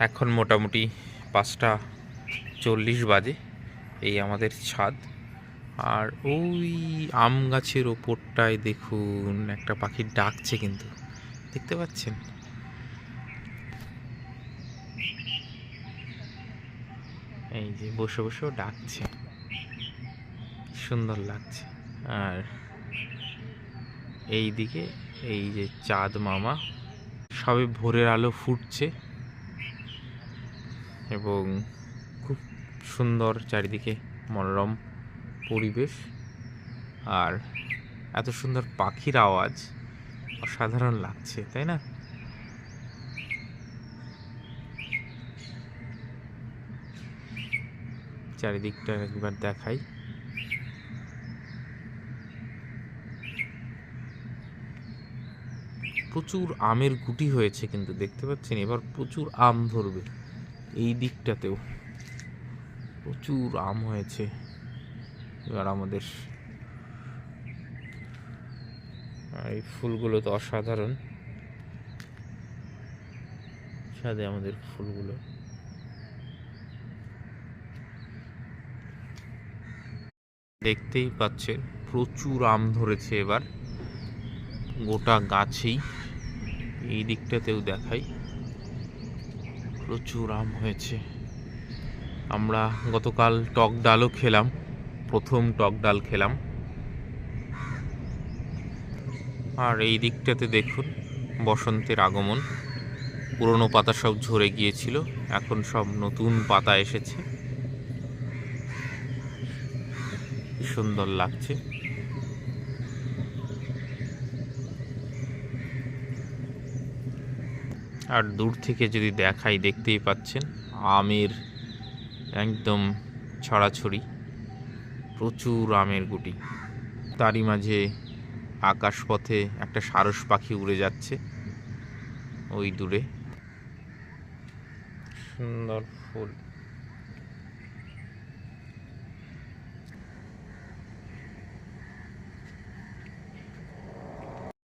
এখন মোটামুটি 5:40 বাজে। এই আমাদের ছাদ। আর ওই আম গাছের ওপরটায় দেখুন একটা পাখি ডাকছে, কিন্তু দেখতে পাচ্ছেন? এই যে বসে বসেও ডাকছে, সুন্দর লাগছে। আর এই দিকে এই যে চাঁদ মামা, সবে ভোরের আলো ফুটছে এবং খুব সুন্দর চারিদিকে মনোরম পরিবেশ। আর এত সুন্দর পাখির আওয়াজ, অসাধারণ লাগছে, তাই না? চারিদিকটা একবার দেখাই। প্রচুর আমের গুটি হয়েছে, কিন্তু দেখতে পাচ্ছেন এবার প্রচুর আম ধরবে। এই দিকটাতেও প্রচুর আম হয়েছে এবার আমাদের। এই ফুলগুলো তো অসাধারণ সাথে আমাদের ফুলগুলো। দেখতেই পাচ্ছেন প্রচুর আম ধরেছে এবার গোটা গাছেই। এই দিকটাতেও দেখাই, প্রচুর আম হয়েছে। আমরা গতকাল টক ডালও খেলাম, প্রথম টক ডাল খেলাম। আর এই দিকটাতে দেখুন বসন্তের আগমন। পুরনো পাতা সব ঝরে গিয়েছিল, এখন সব নতুন পাতা এসেছে, সুন্দর লাগছে। আর দূর থেকে যদি দেখাই, দেখতেই পাচ্ছেন আমের একদম ছড়াছড়ি, প্রচুর আমের গুটি। তারই মাঝে আকাশপথে একটা সারস পাখি উড়ে যাচ্ছে ওই দূরে। সুন্দর ফুল।